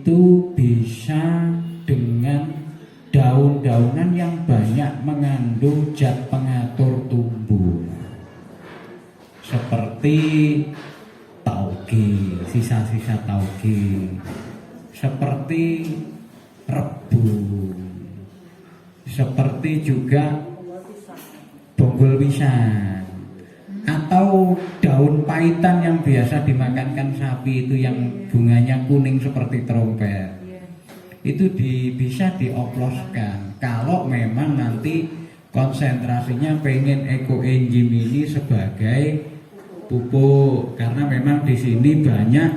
itu bisa dengan daun-daunan yang banyak mengandung zat pengatur tumbuh, seperti tauge, sisa-sisa tauge, seperti rebung, seperti juga bonggol pisang, atau daun paitan yang biasa dimakankan sapi itu yang bunganya kuning seperti trompet. Itu bisa dioploskan kalau memang nanti konsentrasinya pengen ekoenzim ini sebagai pupuk, karena memang di sini banyak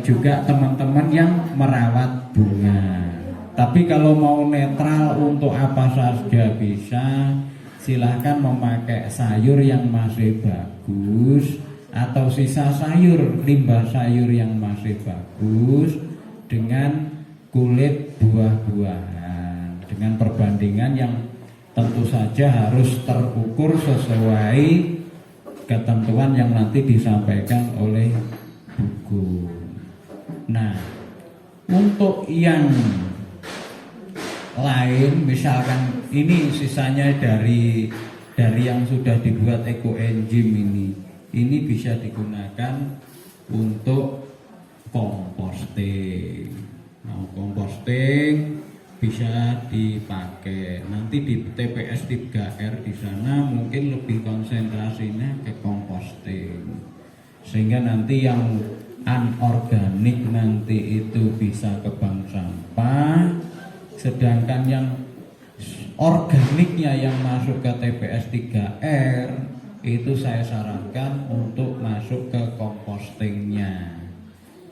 juga teman-teman yang merawat bunga. Tapi kalau mau netral untuk apa saja bisa, silahkan memakai sayur yang masih bagus atau sisa sayur, limbah sayur yang masih bagus dengan kulit buah-buahan, dengan perbandingan yang tentu saja harus terukur sesuai ketentuan yang nanti disampaikan oleh buku. Nah, untuk yang lain, misalkan ini sisanya dari yang sudah dibuat ekoenzim ini bisa digunakan untuk composting. Nah, composting bisa dipakai nanti di TPS 3R di sana, mungkin lebih konsentrasinya ke composting, sehingga nanti yang anorganik nanti itu bisa ke bank sampah, sedangkan yang organiknya yang masuk ke TPS 3R itu saya sarankan untuk masuk ke compostingnya.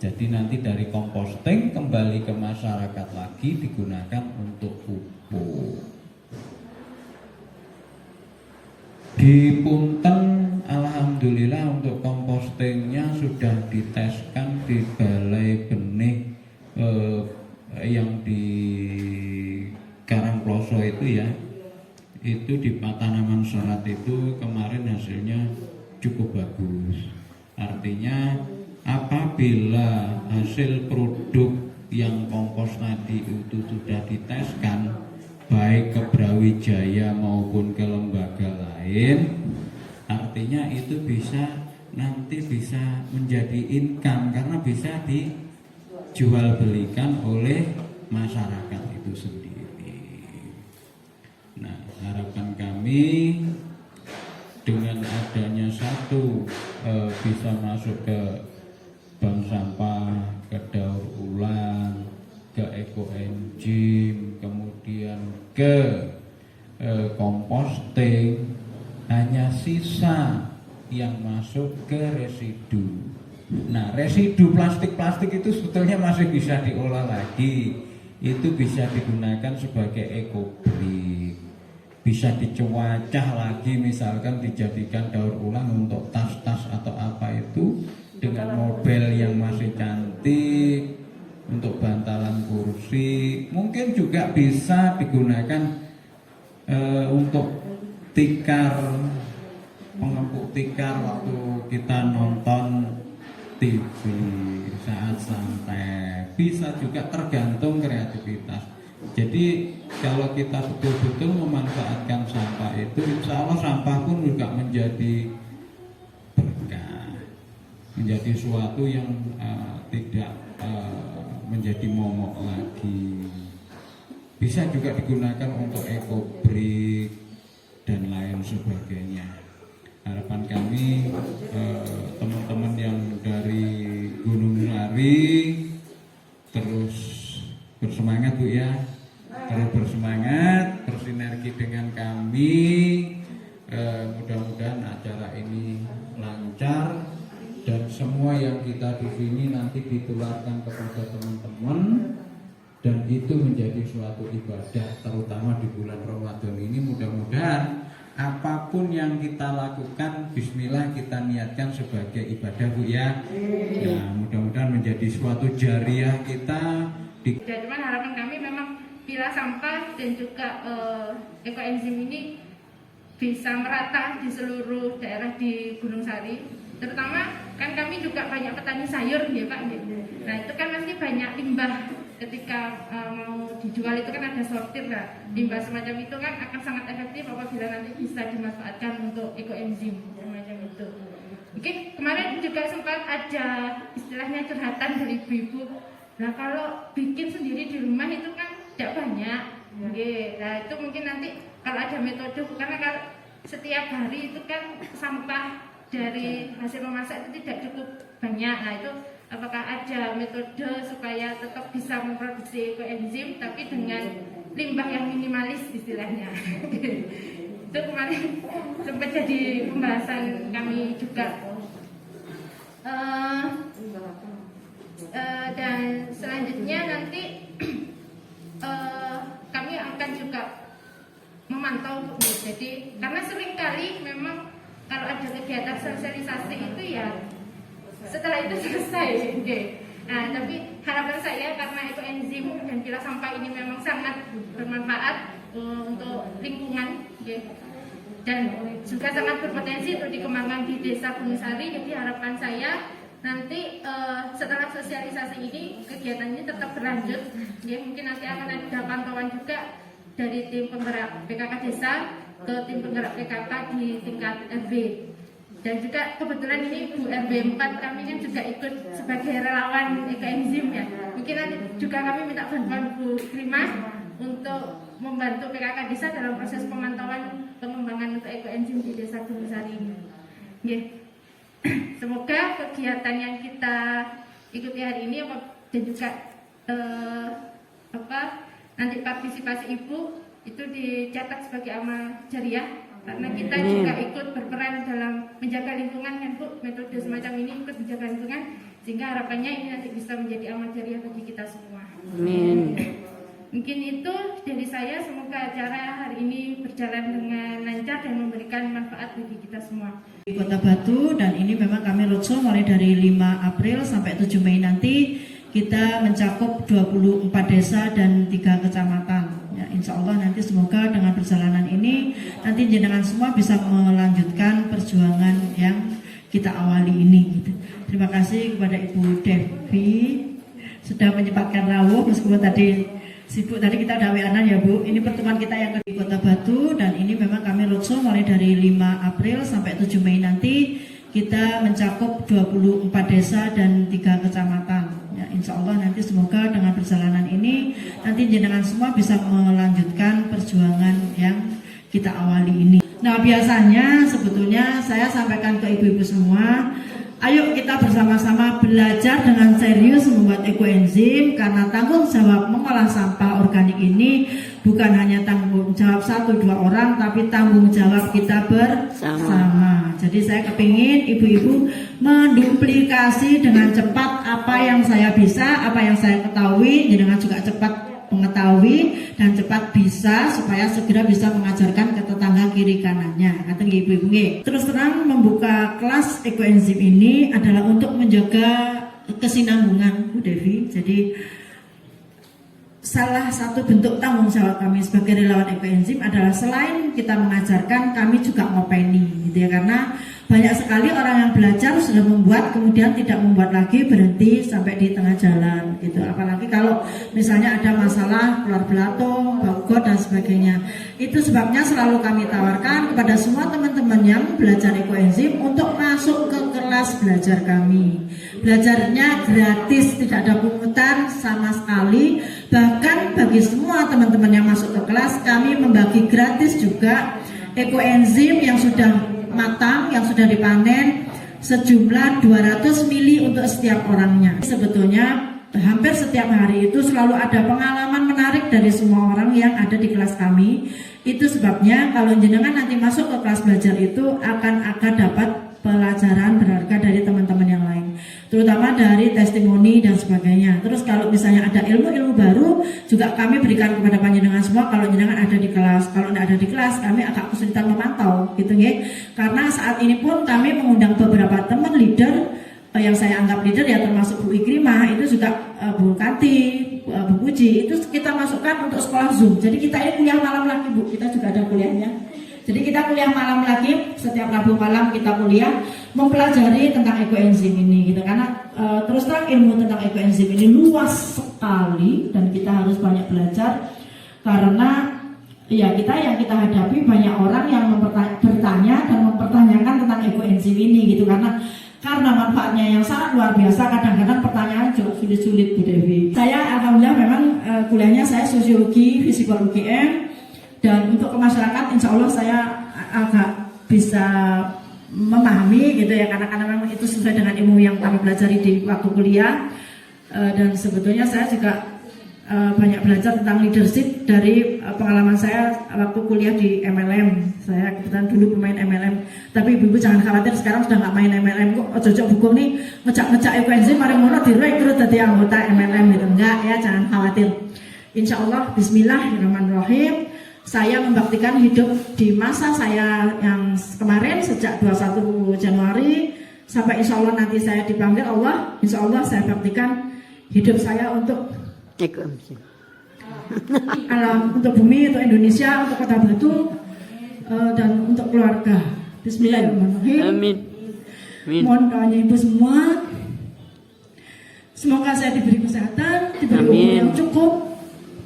Jadi nanti dari composting kembali ke masyarakat lagi digunakan untuk pupuk. Di Punten alhamdulillah untuk compostingnya sudah diteskan di Balai Benih yang di Karangploso itu ya. Itu di tanaman serat itu kemarin hasilnya cukup bagus. Artinya apabila hasil produk yang kompos tadi itu sudah diteskan baik ke Brawijaya maupun ke lembaga lain, artinya itu nanti bisa menjadi income karena bisa dijual belikan oleh masyarakat itu sendiri. Nah, harapan kami dengan adanya satu bisa masuk ke bank sampah, ke daur ulang, ke ekoenzim, kemudian ke composting, hanya sisa yang masuk ke residu. Nah, residu plastik-plastik itu sebetulnya masih bisa diolah lagi. Itu bisa digunakan sebagai ekobrik, bisa dicuacah lagi, misalkan dijadikan daur ulang untuk tas-tas atau apa itu dengan model yang masih cantik, untuk bantalan kursi. Mungkin juga bisa digunakan untuk tikar, pengempuk tikar waktu kita nonton TV saat santai. Bisa juga, tergantung kreativitas. Jadi kalau kita betul-betul memanfaatkan sampah itu, insya Allah sampah pun juga menjadi berkah, menjadi suatu yang tidak menjadi momok lagi. Bisa juga digunakan untuk ekobrik dan lain sebagainya. Harapan kami teman-teman yang dari Gunung Sari terus bersemangat Bu ya, terus bersemangat, bersinergi dengan kami. Mudah-mudahan acara ini lancar dan semua yang kita di sini nanti ditularkan kepada teman-teman, dan itu menjadi suatu ibadah, terutama di bulan Ramadan ini. Mudah-mudahan apapun yang kita lakukan, bismillah kita niatkan sebagai ibadah Bu ya. Nah, mudah-mudahan menjadi suatu jariah kita. Cuman harapan kami memang pilah sampah dan juga ekoenzim ini bisa merata di seluruh daerah di Gunung Sari, terutama kan kami juga banyak petani sayur ya Pak. Nah itu kan pasti banyak limbah ketika mau dijual itu kan ada sortir lah. Limbah semacam itu kan akan sangat efektif apabila nanti bisa dimanfaatkan untuk ekoenzim semacam itu. Mungkin kemarin juga sempat ada istilahnya curhatan dari ibu-ibu. Nah kalau bikin sendiri di rumah itu kan tidak banyak. Nah itu mungkin nanti kalau ada metode, karena kalau setiap hari itu kan sampah dari hasil memasak itu tidak cukup banyak. Nah itu apakah ada metode supaya tetap bisa memproduksi ekoenzim tapi dengan limbah yang minimalis istilahnya. Itu kemarin sempat jadi pembahasan kami juga. Dan selanjutnya nanti kami akan juga memantau, jadi karena seringkali memang kalau ada kegiatan sosialisasi itu ya setelah itu selesai. Nah tapi harapan saya karena ekoenzim dan pilah sampah ini memang sangat bermanfaat untuk lingkungan dan juga sangat berpotensi untuk dikembangkan di Desa Gunung Sari. Jadi harapan saya nanti setelah sosialisasi ini kegiatannya tetap berlanjut. Mungkin nanti akan ada pantauan juga dari tim penggerak PKK desa ke tim penggerak PKK di tingkat RW. Dan juga kebetulan ini Bu RW 4 kami kan juga ikut sebagai relawan ekoenzim ya. Mungkin nanti juga kami minta bantuan Bu Krimah untuk membantu PKK desa dalam proses pemantauan pengembangan untuk ekoenzim di Desa Gunung Sari ini. Semoga kegiatan yang kita ikuti hari ini dan juga nanti partisipasi ibu itu dicatat sebagai amal jariah, karena kita juga ikut berperan dalam menjaga lingkungan kan Bu. Metode semacam ini ikut menjaga lingkungan, sehingga harapannya ini nanti bisa menjadi amal jariah bagi kita semua. Amin. Mungkin itu dari saya, semoga acara hari ini berjalan dengan lancar dan memberikan manfaat bagi kita semua. Di Kota Batu, dan ini memang kami roadshow mulai dari 5 April sampai 7 Mei nanti. Kita mencakup 24 desa dan 3 kecamatan. Ya, insya Allah nanti semoga dengan perjalanan ini nanti jenengan semua bisa melanjutkan perjuangan yang kita awali ini. Gitu. Terima kasih kepada Ibu Devi sudah menyempatkan rawuh meskipun tadi sibuk. Tadi kita ada WA-an ya Bu. Ini pertemuan kita yang di Kota Batu, dan ini memang kami roadshow mulai dari 5 April sampai 7 Mei nanti. Kita mencakup 24 desa dan 3 kecamatan. Ya, insya Allah nanti semoga dengan perjalanan ini nanti jenengan semua bisa melanjutkan perjuangan yang kita awali ini. Nah biasanya sebetulnya saya sampaikan ke ibu-ibu semua, ayo kita bersama-sama belajar dengan serius membuat ekoenzim, karena tanggung jawab mengolah sampah organik ini bukan hanya tanggung jawab 1-2 orang, tapi tanggung jawab kita bersama. Jadi saya kepingin ibu-ibu menduplikasi dengan cepat apa yang saya bisa, apa yang saya ketahui, dengan juga cepat mengetahui dan cepat bisa supaya segera bisa mengajarkan ke tetangga kiri kanannya. Kata ibu-ibu, terus terang membuka kelas ekoenzim ini adalah untuk menjaga kesinambungan Bu Devi. Jadi salah satu bentuk tanggung jawab kami sebagai relawan ekoenzim adalah selain kita mengajarkan, kami juga ngopeni gitu ya, karena banyak sekali orang yang belajar sudah membuat kemudian tidak membuat lagi, berhenti sampai di tengah jalan gitu. Apalagi kalau misalnya ada masalah keluar belatung, bagot dan sebagainya. Itu sebabnya selalu kami tawarkan kepada semua teman-teman yang belajar ekoenzim untuk masuk ke kelas belajar kami. Belajarnya gratis, tidak ada pungutan sama sekali. Bahkan bagi semua teman-teman yang masuk ke kelas, kami membagi gratis juga ekoenzim yang sudah matang, yang sudah dipanen sejumlah 200 mili untuk setiap orangnya. Sebetulnya hampir setiap hari itu selalu ada pengalaman menarik dari semua orang yang ada di kelas kami. Itu sebabnya kalau jenengan nanti masuk ke kelas belajar itu akan dapat pelajaran berharga dari teman-teman yang lain, terutama dari testimoni dan sebagainya. Terus kalau misalnya ada ilmu-ilmu baru juga kami berikan kepada panjenengan semua kalau jenengan ada di kelas. Kalau tidak ada di kelas, kami agak kesulitan memantau gitu ya. Karena saat ini pun kami mengundang beberapa teman leader yang saya anggap leader ya, termasuk Bu Ikrimah, itu juga Bu Kati, Bu Puji, itu kita masukkan untuk sekolah Zoom. Jadi kita ini kuliah malam lagi Bu, kita juga ada kuliahnya. Jadi kita kuliah malam lagi, setiap Rabu malam kita kuliah. mempelajari tentang ekoenzim ini gitu, karena terus terang ilmu tentang ekoenzim ini luas sekali dan kita harus banyak belajar, karena ya yang kita hadapi banyak orang yang bertanya dan mempertanyakan tentang ekoenzim ini gitu, karena manfaatnya yang sangat luar biasa. Kadang-kadang pertanyaan juga sulit-sulit Bu Devi. Saya alhamdulillah memang kuliahnya saya sosiologi fisikal UGM, dan untuk ke masyarakat insya Allah saya agak bisa memahami gitu ya, karena memang itu sesuai dengan ilmu yang kami pelajari di waktu kuliah. Dan sebetulnya saya juga banyak belajar tentang leadership dari pengalaman saya waktu kuliah di MLM. Saya kebetulan dulu pemain MLM, tapi ibu-ibu jangan khawatir, sekarang sudah nggak main MLM kok. Ojo-ojo buku nih ngecak-ngecak ekoenzim mari ngono direkrut jadi anggota MLM gitu, enggak ya, jangan khawatir. Insya Allah bismillahirrahmanirrahim, saya membaktikan hidup di masa saya yang kemarin sejak 21 Januari sampai insya Allah nanti saya dipanggil Allah, insya Allah saya baktikan hidup saya untuk alam, untuk bumi, untuk Indonesia, untuk Kota Batu, dan untuk keluarga. Bismillahirrahmanirrahim. Amin. Mohon doanya ibu semua, semoga saya diberi kesehatan, diberi umur yang cukup,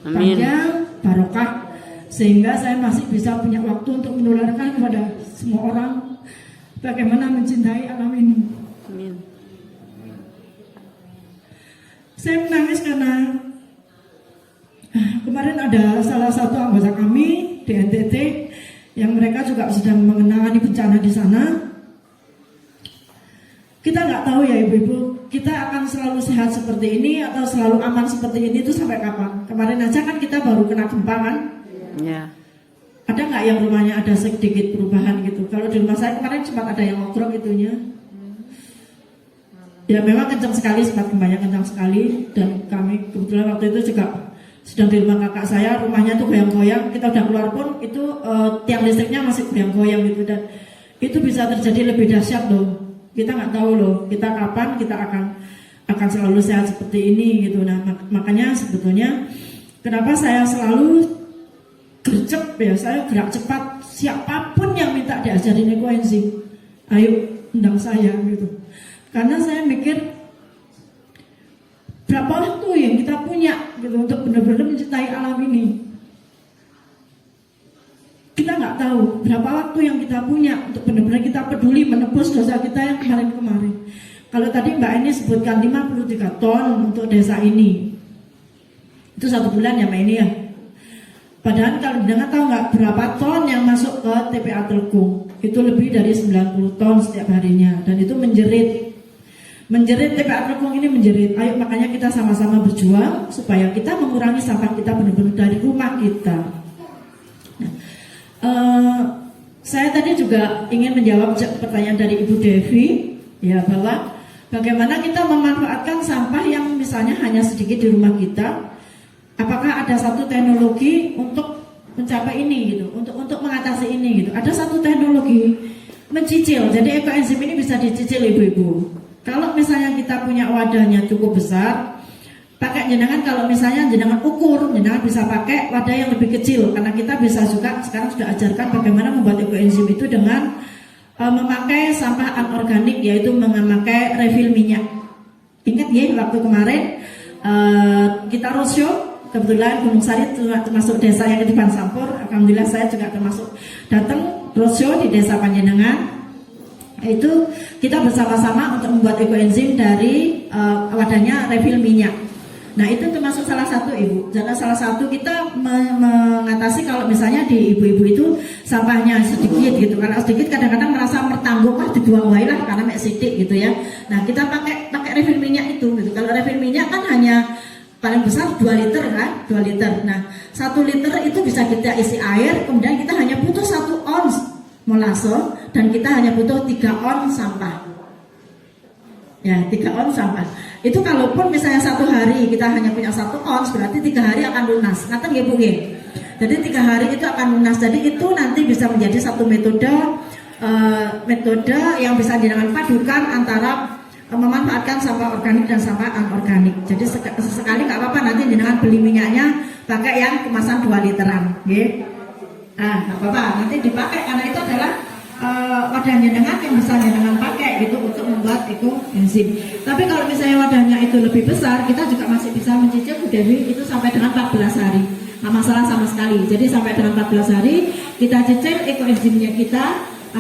panjang, barokah, sehingga saya masih bisa punya waktu untuk menularkan kepada semua orang bagaimana mencintai alam ini. Amin. Saya menangis karena kemarin ada salah satu anggota kami di NTT yang mereka juga sedang mengenangani bencana di sana. Kita nggak tahu ya ibu-ibu, kita akan selalu sehat seperti ini atau selalu aman seperti ini itu sampai kapan? Kemarin aja kan kita baru kena gempa kan? Ya. Ada nggak yang rumahnya ada sedikit perubahan gitu? Kalau di rumah saya kemarin sempat ada yang ngogrok itunya. Ya memang kencang sekali, sempat gembanya kencang sekali, dan kami kebetulan waktu itu juga sedang di rumah kakak saya, rumahnya tuh goyang-goyang. Kita udah keluar pun itu tiang listriknya masih goyang-goyang gitu, dan itu bisa terjadi lebih dahsyat loh. Kita nggak tahu loh, kita kapan kita akan selalu sehat seperti ini gitu. Nah makanya sebetulnya kenapa saya selalu gercep ya, saya gerak cepat, siapapun yang minta diajarin ekoenzim, ayo undang saya gitu. Karena saya mikir berapa waktu yang kita punya gitu untuk benar-benar mencintai alam ini. Kita nggak tahu berapa waktu yang kita punya untuk benar-benar kita peduli menebus dosa kita yang kemarin-kemarin. Kalau tadi Mbak Eni sebutkan 53 ton untuk desa ini, itu 1 bulan ya Mbak Eni ya. Padahal kalau jangan tahu nggak berapa ton yang masuk ke TPA Telukung, itu lebih dari 90 ton setiap harinya, dan itu menjerit TPA Telukung ini menjerit. Ayo makanya kita sama-sama berjuang supaya kita mengurangi sampah kita benar-benar dari rumah kita. Nah, saya tadi juga ingin menjawab pertanyaan dari Ibu Devi ya, bahwa bagaimana kita memanfaatkan sampah yang misalnya hanya sedikit di rumah kita. Apakah ada satu teknologi untuk mencapai ini gitu, untuk mengatasi ini gitu? Ada satu teknologi mencicil. Jadi ekoenzim ini bisa dicicil ibu-ibu. Kalau misalnya kita punya wadahnya cukup besar, pakai jenengan, kalau misalnya jenengan ukur, jenengan bisa pakai wadah yang lebih kecil, karena kita bisa juga sekarang sudah ajarkan bagaimana membuat ekoenzim itu dengan memakai sampah anorganik, yaitu memakai refill minyak. Ingat ya waktu kemarin kita roadshow, kebetulan Gunung Sari termasuk desa yang ketiban Sampur. Alhamdulillah saya juga termasuk datang roadshow di desa Panjenengan. Itu kita bersama-sama untuk membuat ekoenzim dari wadahnya refill minyak. Nah itu termasuk salah satu ibu. Karena salah satu kita mengatasi kalau misalnya di ibu-ibu itu sampahnya sedikit gitu. Karena sedikit kadang-kadang merasa mertanggung, dibuang wae lah karena mek sidik gitu ya. Nah kita pakai refill minyak itu gitu. Kalau refill minyak kan hanya paling besar 2 liter kan, 2 liter. Nah 1 liter itu bisa kita isi air, kemudian kita hanya butuh 1 ons molase, dan kita hanya butuh 3 ons sampah. Ya 3 ons sampah. Itu kalaupun misalnya 1 hari kita hanya punya 1 ons, berarti 3 hari akan lunas. Ngaten nggih Bu nggih? Jadi 3 hari itu akan lunas. Jadi itu nanti bisa menjadi satu metode yang bisa jenengan padukan antara memanfaatkan sampah organik dan sampah anorganik. Jadi sekali nggak apa-apa, nanti jenengan beli minyaknya pakai yang kemasan 2 literan, ya. Nggak apa-apa, nanti dipakai karena itu adalah wadah jenengan yang bisa jenengan pakai gitu untuk membuat ekoenzim. Tapi kalau misalnya wadahnya itu lebih besar, kita juga masih bisa mencicil Bu Dewi itu sampai dengan 14 hari. Nggak masalah sama sekali. Jadi sampai dengan 14 hari kita cicil ekoenzimnya kita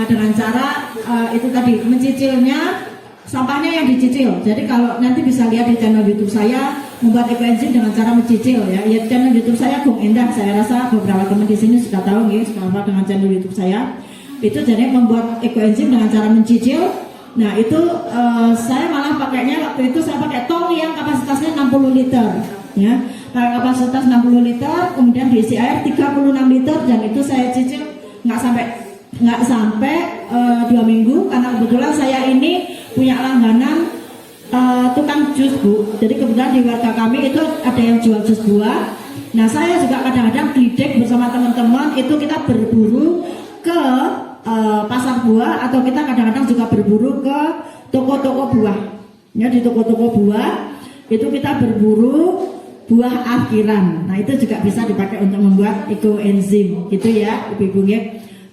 dengan cara itu tadi mencicilnya sampahnya yang dicicil. Jadi kalau nanti bisa lihat di channel YouTube saya membuat ekoenzim dengan cara mencicil ya. Ya channel YouTube saya Bung Endah. Saya rasa beberapa teman di sini sudah tahu ya dengan channel YouTube saya. Itu jadi membuat ekoenzim dengan cara mencicil. Nah itu saya malah pakainya waktu itu saya pakai tong yang kapasitasnya 60 liter ya, pakai kapasitas 60 liter kemudian diisi air 36 liter dan itu saya cicil nggak sampai 2 minggu karena kebetulan saya ini punya langganan tukang jus Bu. Jadi kebetulan di warga kami itu ada yang jual jus buah. Nah saya juga kadang-kadang gledek bersama teman-teman itu kita berburu ke pasar buah atau kita kadang-kadang juga berburu ke toko-toko buah. Ya di toko-toko buah itu kita berburu buah akhiran. Nah itu juga bisa dipakai untuk membuat ekoenzim gitu ya Ibu-ibu ya.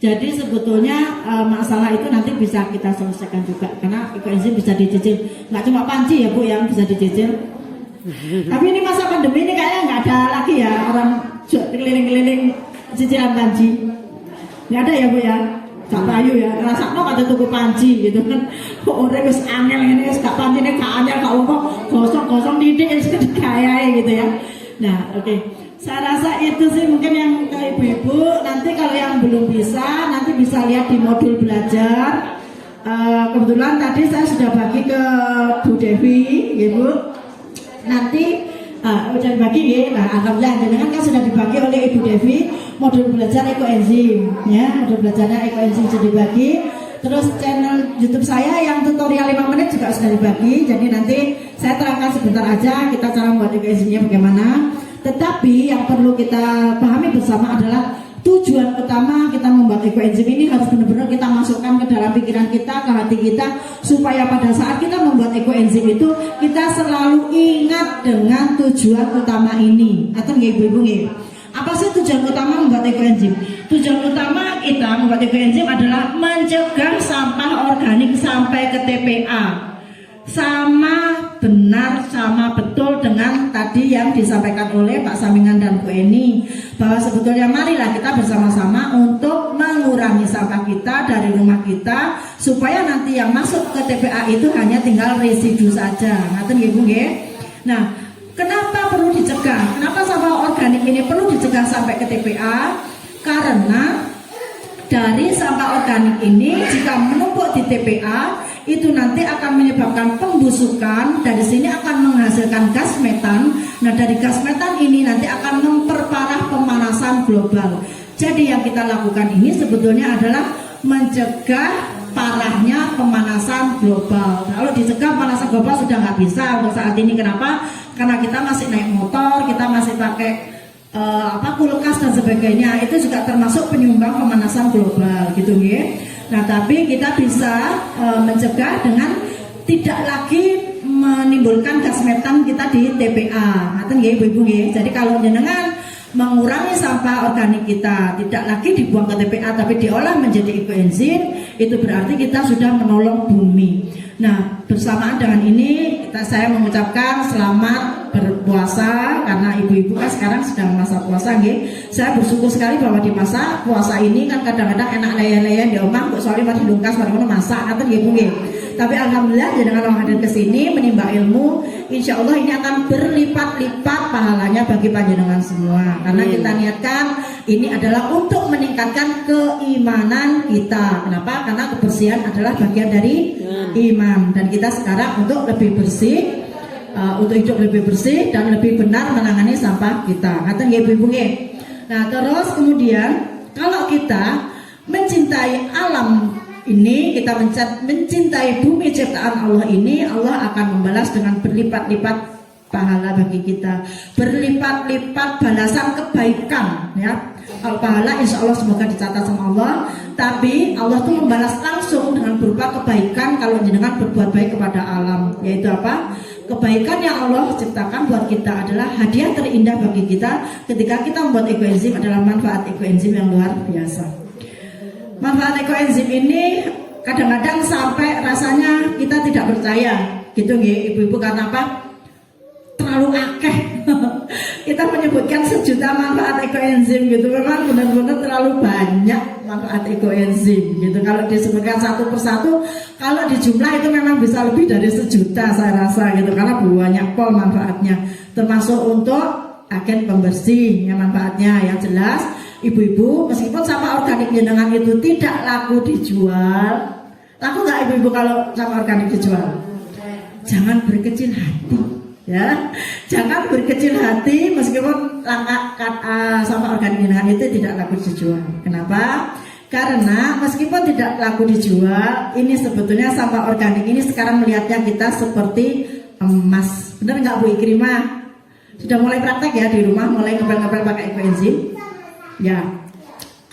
Jadi sebetulnya masalah itu nanti bisa kita selesaikan juga karena ekoenzim bisa dicicil. Nggak cuma panci ya Bu yang bisa dicicil. Tapi ini masa pandemi ini kayaknya nggak ada lagi ya orang keliling-keliling cicilan panci. Nggak ada ya Bu ya. Gak payu ya, rasanya ada tuku panci gitu kan. Orang wis angel ini, gak panci ini gak angel, gak apa gosong-gosong didik wis digayai gitu ya. Nah oke. Saya rasa itu sih mungkin yang ke ibu-ibu. Nanti kalau yang belum bisa, nanti bisa lihat di modul belajar. Kebetulan tadi saya sudah bagi ke Bu Devi, Ibu. Nanti udah dibagi ya. Nah, alhamdulillah jenengan kan sudah dibagi oleh Ibu Devi modul belajar ekoenzim, ya. Modul belajarnya ekoenzim sudah dibagi. Terus channel YouTube saya yang tutorial 5 menit juga sudah dibagi. Jadi nanti saya terangkan sebentar aja kita cara membuat ekoenzimnya bagaimana. Tetapi yang perlu kita pahami bersama adalah tujuan utama kita membuat ekoenzim ini harus benar-benar kita masukkan ke dalam pikiran kita, ke hati kita, supaya pada saat kita membuat ekoenzim itu kita selalu ingat dengan tujuan utama ini. Atau nggak ibu-ibu nggih? Apa sih tujuan utama membuat ekoenzim? Tujuan utama kita membuat ekoenzim adalah mencegah sampah organik sampai ke TPA. Sama benar, sama betul dengan tadi yang disampaikan oleh Pak Samingan dan Bu Eni, bahwa sebetulnya marilah kita bersama-sama untuk mengurangi sampah kita dari rumah kita supaya nanti yang masuk ke TPA itu hanya tinggal residu saja. Ngaten nggih Bu nggih? Nah, kenapa perlu dicegah? Kenapa sampah organik ini perlu dicegah sampai ke TPA? Karena dari sampah organik ini jika menumpuk di TPA itu nanti akan menyebabkan pembusukan, dari sini akan menghasilkan gas metan. Nah dari gas metan ini nanti akan memperparah pemanasan global. Jadi yang kita lakukan ini sebetulnya adalah mencegah parahnya pemanasan global. Kalau dicegah pemanasan global sudah nggak bisa untuk saat ini. Kenapa? Karena kita masih naik motor, kita masih pakai kulkas dan sebagainya. Itu juga termasuk penyumbang pemanasan global gitu ya. Nah tapi kita bisa mencegah dengan tidak lagi menimbulkan gas metan kita di TPA. Ngaten nggih ibu-ibu nggih. Jadi kalau jenengan mengurangi sampah organik kita tidak lagi dibuang ke TPA tapi diolah menjadi ekoenzim, itu berarti kita sudah menolong bumi. Nah bersamaan dengan ini saya mengucapkan selamat berpuasa karena ibu-ibu kan sekarang sedang masa puasa nggih. Saya bersyukur sekali bahwa di masa puasa ini kan kadang-kadang enak leyan-leyan di omah kok soalnya masih lungkas baru masak atau nggih Bu nggih. Tapi alhamdulillah dengan hadir ke sini menimba ilmu, insya Allah ini akan berlipat-lipat pahalanya bagi panjenengan semua. Karena kita niatkan ini adalah untuk meningkatkan keimanan kita. Kenapa? Karena kebersihan adalah bagian dari iman. Dan kita sekarang untuk lebih bersih, untuk hidup lebih bersih dan lebih benar menangani sampah kita. Ngaten nggih Ibu nggih. Nah, terus kemudian kalau kita mencintai alam ini, kita mencintai bumi ciptaan Allah ini, Allah akan membalas dengan berlipat-lipat pahala bagi kita, berlipat-lipat balasan kebaikan ya. Kalau pahala insya Allah semoga dicatat sama Allah, tapi Allah tuh membalas langsung dengan berupa kebaikan kalau jenengan berbuat baik kepada alam. Yaitu apa? Kebaikan yang Allah ciptakan buat kita adalah hadiah terindah bagi kita ketika kita membuat ekoenzim, adalah manfaat ekoenzim yang luar biasa. manfaat ekoenzim ini kadang-kadang sampai rasanya kita tidak percaya gitu nggih ibu-ibu, karena apa? Terlalu akeh. Kita menyebutkan 1 juta manfaat ekoenzim gitu, memang benar-benar terlalu banyak manfaat ekoenzim gitu. Kalau disebutkan satu persatu, kalau dijumlah itu memang bisa lebih dari 1 juta saya rasa gitu, karena banyak pol manfaatnya, termasuk untuk agen pembersih yang manfaatnya yang jelas. Ibu-ibu, meskipun sampah organik jenengan itu tidak laku dijual, laku nggak ibu-ibu kalau sampah organik dijual? Jangan berkecil hati, ya. Jangan berkecil hati meskipun sampah organik jenengan itu tidak laku dijual. Kenapa? Karena meskipun tidak laku dijual, ini sebetulnya sampah organik ini sekarang melihatnya kita seperti emas. Benar nggak Bu Ikrimah? Sudah mulai praktek ya di rumah, mulai ngepel-ngepel pakai ekoenzim. Ya,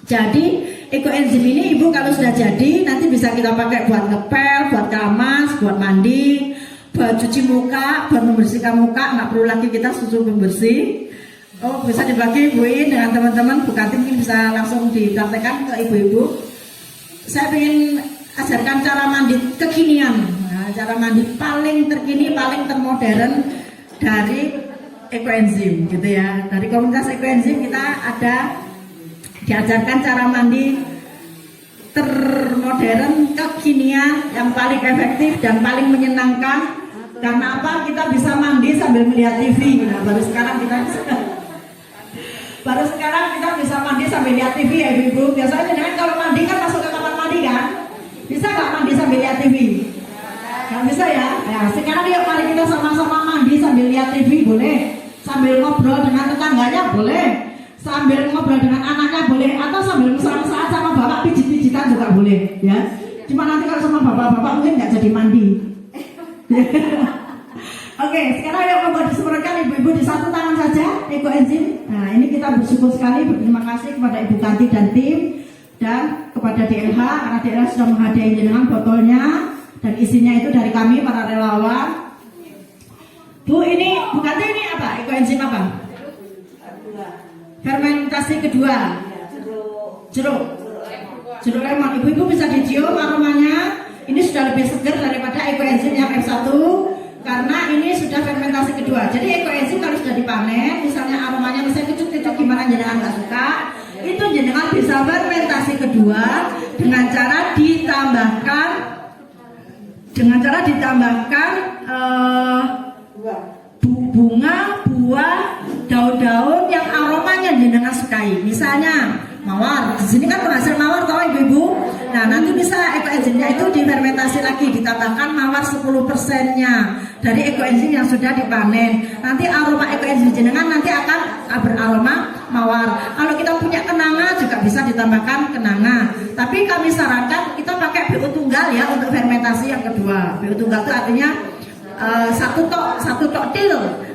jadi ekoenzim ini ibu kalau sudah jadi nanti bisa kita pakai buat ngepel, buat keramas, buat mandi, buat cuci muka, buat membersihkan muka, nggak perlu lagi kita susu pembersih. Oh, bisa dibagi ibuin dengan teman-teman, bukan mungkin bisa langsung dipraktekkan ke ibu-ibu. Saya ingin ajarkan cara mandi kekinian, nah, cara mandi paling terkini, paling termodern dari ekoenzim gitu ya. Dari komunitas ekoenzim kita ada diajarkan cara mandi termodern, kekinian, yang paling efektif dan paling menyenangkan. Karena apa? Kita bisa mandi sambil melihat TV. Nah, baru sekarang kita bisa mandi sambil lihat TV ya ibu-ibu. Biasanya dengan kalau mandi kan masuk ke kamar mandi kan? Bisa nggak mandi sambil lihat TV? Nggak bisa ya? Ya, sekarang yuk mari kita sama-sama mandi sambil lihat TV, boleh. Sambil ngobrol dengan tetangganya boleh. Sambil ngobrol dengan anaknya boleh, atau sambil mesra-mesraan sama bapak pijit-pijitan juga boleh ya. Cuma nanti kalau sama bapak-bapak mungkin nggak jadi mandi. Oke, sekarang yuk coba disemprotkan ibu-ibu di satu tangan saja ekoenzim. Nah, ini kita bersyukur sekali, berterima kasih kepada Ibu Kanti dan tim dan kepada DLH karena DLH sudah menghadiahi jenengan botolnya dan isinya itu dari kami para relawan. Bu, ini Bu Kanti, ini apa? Ekoenzim apa? Fermentasi kedua. Jeruk lemon. Ibu-ibu bisa dicium aromanya. Ini sudah lebih segar daripada ekoenzim yang F1 karena ini sudah fermentasi kedua. Jadi ekoenzim kalau sudah dipanen, misalnya aromanya misalnya kecut-kecut gimana jenengan nggak suka, itu jenengan bisa fermentasi kedua dengan cara ditambahkan bunga, buah, daun-daun yang aromanya jenengan sukai. Misalnya mawar. Di sini kan penghasil mawar toh ibu-ibu. Nah, nanti bisa ekoenzimnya itu difermentasi lagi, ditambahkan mawar 10%-nya dari ekoenzim yang sudah dipanen. Nanti aroma ekoenzim jenengan nanti akan beraroma mawar. Kalau kita punya kenanga juga bisa ditambahkan kenanga. Tapi kami sarankan kita pakai BU tunggal ya untuk fermentasi yang kedua. BU tunggal itu artinya satu tok til.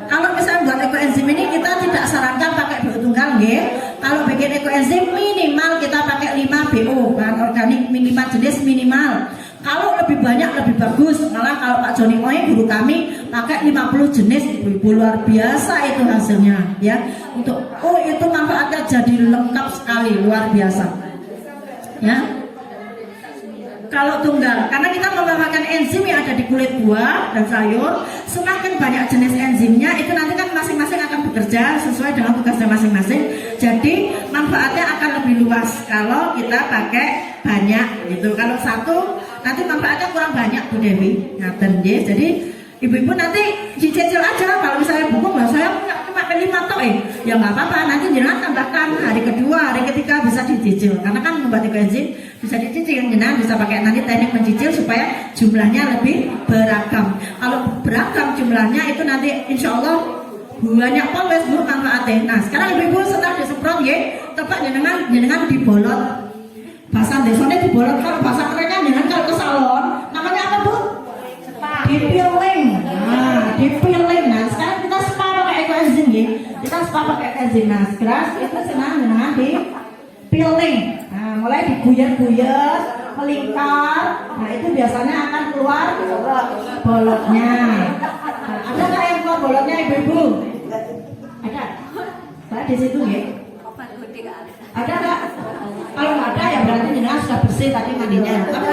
Kalau misalnya buat ekoenzim ini kita tidak sarankan pakai BU tunggal nggih. Kalau bikin ekoenzim minimal kita pakai 5 BO bahan organik minimal jenis minimal. Kalau lebih banyak lebih bagus. Malah kalau Pak Joni Oe guru kami pakai 50 jenis ibu-ibu, luar biasa itu hasilnya ya. Untuk itu manfaatnya jadi lengkap sekali, luar biasa. Ya. Kalau tunggal, karena kita menambahkan enzim yang ada di kulit buah dan sayur, semakin banyak jenis enzimnya itu nanti kan masing-masing akan bekerja sesuai dengan tugasnya masing-masing. Jadi manfaatnya akan lebih luas kalau kita pakai banyak gitu. Kalau satu nanti manfaatnya kurang banyak Bu Dewi. Jadi ibu-ibu nanti dicicil aja. Kalau misalnya buku saya cuma 5 tok ya nggak apa-apa. Nanti jangan tambahkan hari kedua, hari ketiga bisa dicicil. Karena kan membuat ekoenzim bisa dicicil, jenengan bisa pakai nanti teknik mencicil supaya jumlahnya lebih beragam. Kalau beragam jumlahnya itu nanti insya Allah banyak poles Bu manfaatnya. Nah sekarang ibu-ibu setelah disemprot ya, tepat jenengan dibolot. Bahasa desanya dibolot, kalau bahasa kerennya jenengan kalau ke salon namanya apa Bu? Dipiling. Nah dipiling. Nah sekarang kita spa pakai ekoenzim ya. Kita spa pakai ekoenzim. Nah sekarang itu jenengan dipiling. Nah, mulai diguyur-guyur, melingkar. Nah, itu biasanya akan keluar bolotnya. Nah, ada nggak yang keluar bolotnya, ibu-ibu? Ada. Saya di situ ya. Ada nggak? Kalau nggak ada ya berarti jenengan sudah bersih. bersih tadi mandinya. Tapi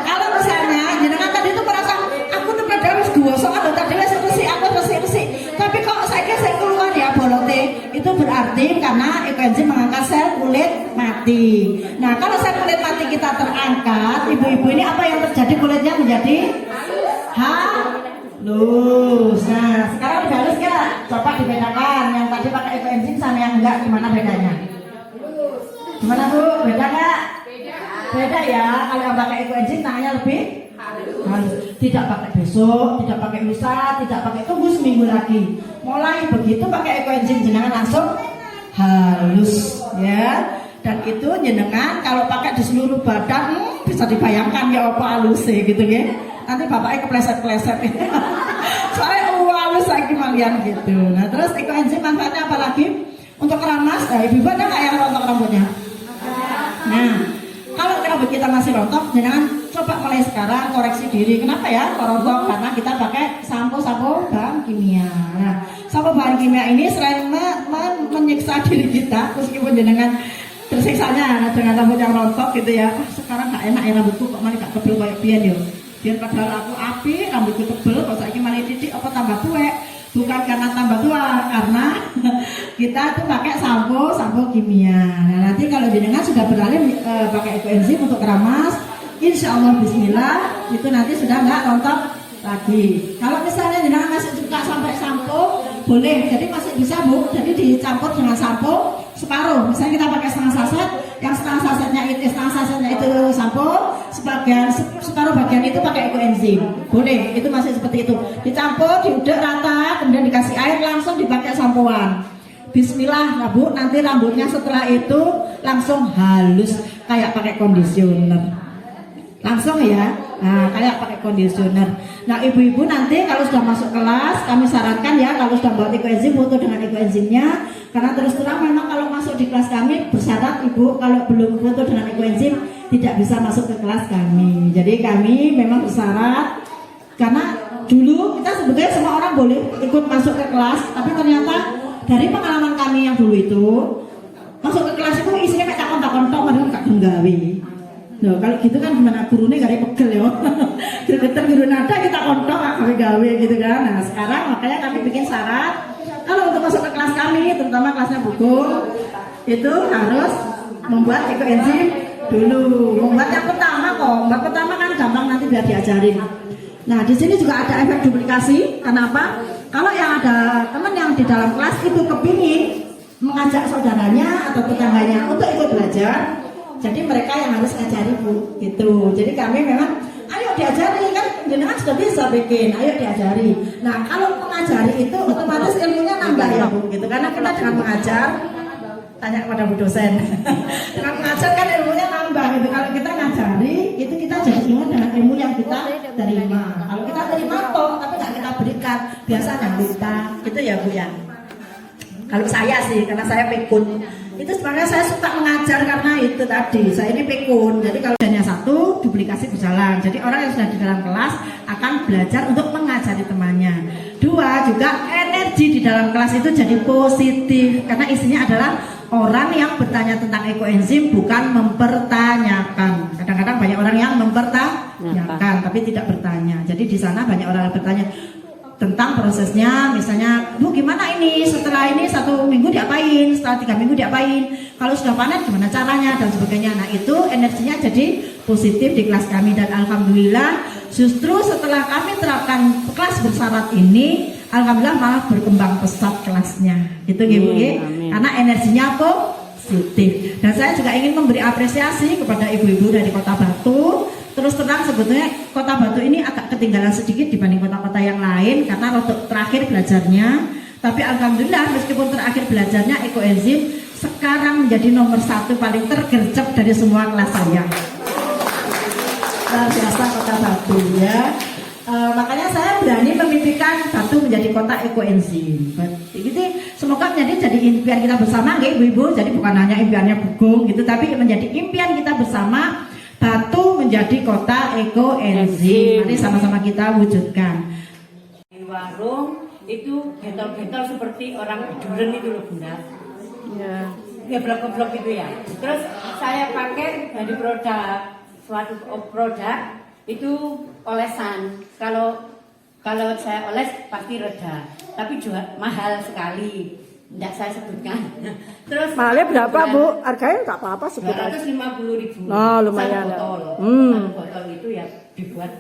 kalau misalnya jenengan tadi itu merasa aku tuh padahal harus gosok atau tadi wis bersih. Tapi kok saya keluar ya bolote, itu berarti karena ekoenzim mengangkat sel kulit mati. Nah, kalau sel kulit mati kita terangkat, ibu-ibu ini apa yang terjadi, kulitnya menjadi halus. Nah, sekarang udah halus ya. Coba dibedakan yang tadi pakai ekoenzim sama yang enggak, gimana bedanya? Gimana Bu? Beda nggak? Beda ya. Kalau yang pakai ekoenzim tangannya lebih halus. Tidak pakai besok, tidak pakai lusa, tidak pakai tunggu seminggu lagi. Mulai begitu pakai ekoenzim jenengan langsung halus ya. Dan itu jenengan kalau pakai di seluruh badan bisa dibayangkan ya apa halusnya gitu ya. Nanti bapaknya kepleset-kepleset. Soalnya halus lagi malian gitu. Nah terus ekoenzim manfaatnya apa lagi? Untuk keramas, ibu ada nggak yang rontok rambutnya? Nah kalau rambut kita masih rontok, jangan coba mulai sekarang koreksi diri. Kenapa ya rontok? Karena kita pakai sampo bahan kimia. Nah, sampo bahan kimia ini selain menyiksa diri kita, meskipun jenengan tersiksanya dengan rambut yang rontok gitu ya. Sekarang nggak enak ya rambutku, kok malah nggak tebel kayak biar yo. Biar padahal aku api, rambutku tebel, kok saiki malah titik apa tambah tuwek. Bukan karena tambah tua, karena kita tuh pakai sampo kimia. Nah nanti kalau jenengan sudah beralih pakai ekoenzim untuk keramas, insya Allah Bismillah itu nanti sudah nggak rontok lagi. Kalau misalnya jenengan masih suka sampai sampo, boleh. Jadi masih bisa Bu. Jadi dicampur dengan sampo separuh. Misalnya kita pakai setengah saset, yang setengah sasetnya itu sampo, separuh bagian itu pakai ekoenzim. Boleh. Itu masih seperti itu. Dicampur, diudek rata, kemudian dikasih air, langsung dipakai sampoan. Bismillah, nah Bu, nanti rambutnya setelah itu langsung halus kayak pakai kondisioner. Langsung ya, nah kayak pakai kondisioner. Nah ibu-ibu nanti kalau sudah masuk kelas, kami sarankan ya kalau sudah buat ekoenzim, foto dengan ekoenzimnya. Karena terus terang memang kalau masuk di kelas kami bersyarat ibu kalau belum foto dengan ekoenzim tidak bisa masuk ke kelas kami. Jadi kami memang bersyarat karena dulu kita sebetulnya semua orang boleh ikut masuk ke kelas, tapi ternyata dari pengalaman kami yang dulu itu masuk ke kelas itu isinya kayak takon-takon padahal gak nggawe. Nah, kalau gitu kan gimana gurunya gak ada pegel ya. Geter guru nada kita kontok gawe gitu kan. Nah, sekarang makanya kami bikin syarat kalau untuk masuk ke kelas kami, terutama kelasnya buku, itu harus membuat ekoenzim dulu. Membuat yang pertama kok. Membuat pertama kan gampang nanti biar diajarin. Nah, di sini juga ada efek duplikasi. Kenapa? Kalau yang ada teman yang di dalam kelas itu kepingin mengajak saudaranya atau tetangganya untuk ikut belajar, jadi mereka yang harus ngajari Bu, gitu. Jadi kami memang, ayo diajari kan, jenengan sudah bisa bikin, ayo diajari. Nah kalau mengajari itu otomatis ilmunya nambah ya Bu, gitu. Karena kita dengan mengajar, tanya kepada Bu dosen, dengan mengajar kan ilmunya nambah gitu. Kalau kita ngajari, itu kita jadi ilmu dengan ilmu yang kita terima. Kalau kita terima kok, tapi nggak kita berikan, biasanya kita, gitu ya Bu ya. Kalau saya sih, karena saya pikun. Itu sebenarnya saya suka mengajar karena itu tadi, saya ini pikun. Jadi kalau hanya satu, duplikasi berjalan. Jadi orang yang sudah di dalam kelas akan belajar untuk mengajari temannya. Dua, juga energi di dalam kelas itu jadi positif. Karena isinya adalah orang yang bertanya tentang ekoenzim, bukan mempertanyakan. Kadang-kadang banyak orang yang mempertanyakan, tapi tidak bertanya. Jadi di sana banyak orang yang bertanya tentang prosesnya, misalnya Bu gimana ini, setelah ini 1 minggu diapain, setelah 3 minggu diapain, kalau sudah panen gimana caranya dan sebagainya. Nah itu energinya jadi positif di kelas kami. Dan alhamdulillah justru setelah kami terapkan kelas bersyarat ini, alhamdulillah malah berkembang pesat kelasnya gitu Bu ya, karena energinya positif. Dan saya juga ingin memberi apresiasi kepada ibu-ibu dari Kota Batu. Terus terang sebetulnya Kota Batu ini agak ketinggalan sedikit dibanding kota-kota yang lain karena untuk terakhir belajarnya. Tapi alhamdulillah meskipun terakhir belajarnya ekoenzim sekarang menjadi nomor 1 paling tergercep dari semua kelas saya. Luar biasa Kota Batu ya. Makanya saya berani memimpikan Batu menjadi kota ekoenzim. Jadi semoga jadi impian kita bersama, nggih ibu-ibu. Jadi bukan hanya impiannya Bugong gitu, tapi menjadi impian kita bersama. Batu menjadi kota ekoenzim. Mari sama-sama kita wujudkan. Di warung itu getol-getol seperti orang tiduran itu loh Bunda. Ya. ya blok-blok gitu ya. Terus saya pakai dari suatu produk itu olesan. Kalau saya oles pasti reda, tapi juga mahal sekali. Tidak saya sebutkan. Terus Mahalnya berapa Bu? Harganya nggak apa-apa sekitar. 250.000. Oh, lumayan. Satu botol. Hmm. Satu botol itu ya dibuat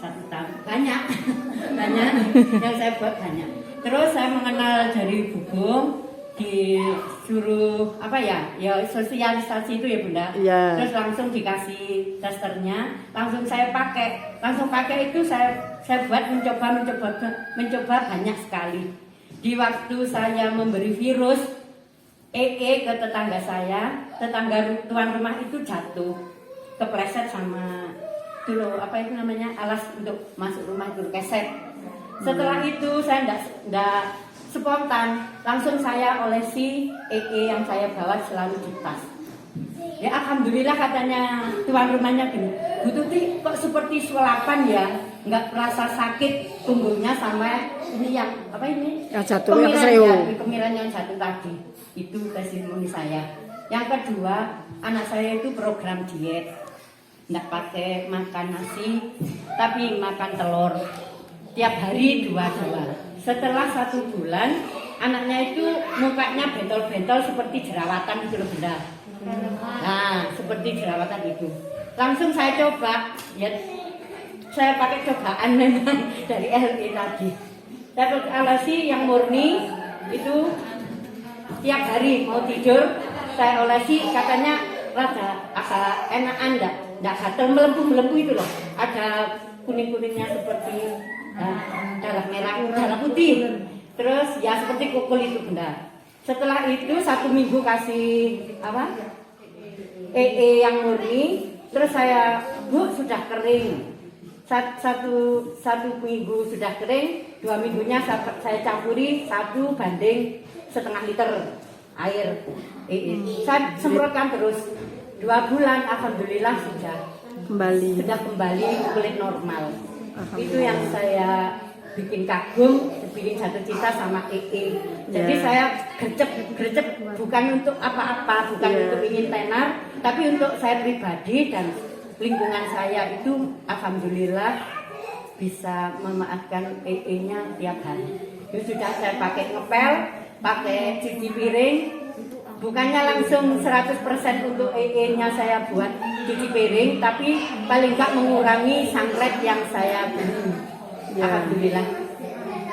satu tahun. Banyak. Banyak. Yang saya buat banyak. Terus saya mengenal dari Bugum, disuruh apa ya? Ya sosialisasi itu ya Bunda. Iya. Terus langsung dikasih testernya, langsung saya pakai. Langsung pakai itu saya buat mencoba banyak sekali. Di waktu saya memberi virus ke tetangga saya, tetangga tuan rumah itu jatuh, kepleset sama dulu apa itu namanya alas untuk masuk rumah itu keset. Setelah itu saya ndak spontan, langsung saya olesi yang saya bawa selalu di tas. Ya alhamdulillah katanya tuan rumahnya gini, Bu Tuti kok seperti sulapan ya, nggak merasa sakit punggungnya sama ini yang apa ini? Yang jatuh yang keseru. Kemiran yang jatuh tadi. Itu testimoni saya. Yang kedua, anak saya itu program diet. Nggak pakai makan nasi, tapi makan telur. Tiap hari 2. Setelah 1 bulan, anaknya itu mukanya bentol-bentol seperti jerawatan gitu loh Bunda. Nah, seperti jerawatan itu. Langsung saya coba, ya saya pakai cobaan memang dari LE tadi. Saya pakai olesi yang murni itu tiap hari mau tidur saya olesi, katanya rada agak enakan enggak gatel melempu itu loh. Ada kuning-kuningnya seperti darah merah, darah putih. Terus ya seperti kukul itu Bunda. Setelah itu 1 minggu kasih apa? yang murni, terus saya Bu sudah kering. Satu minggu sudah kering, 2 minggunya saya campuri 1:1,5 liter air. Saya semprotkan terus 2 bulan, alhamdulillah sudah kembali kulit normal. Itu yang saya bikin kagum, bikin jatuh cinta sama Jadi saya gercep bukan untuk apa-apa, bukan untuk ingin tenar, tapi untuk saya pribadi dan lingkungan saya itu alhamdulillah bisa memaafkan nya tiap hari. Itu sudah saya pakai ngepel, pakai cuci piring, bukannya langsung 100% untuk nya saya buat cuci piring, tapi paling enggak mengurangi sangkret yang saya beli. Alhamdulillah.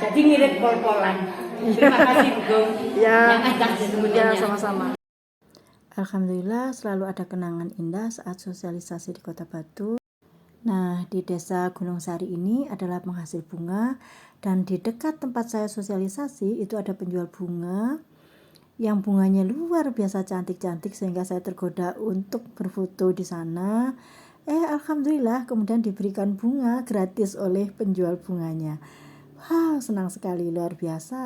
Jadi ngirit pol-polan. Terima kasih Bugum. Ya, semuanya. sama-sama. Alhamdulillah selalu ada kenangan indah saat sosialisasi di Kota Batu. Nah, di desa Gunung Sari ini adalah penghasil bunga, dan di dekat tempat saya sosialisasi itu ada penjual bunga yang bunganya luar biasa cantik-cantik sehingga saya tergoda untuk berfoto di sana. Alhamdulillah kemudian diberikan bunga gratis oleh penjual bunganya. Wow, senang sekali, luar biasa.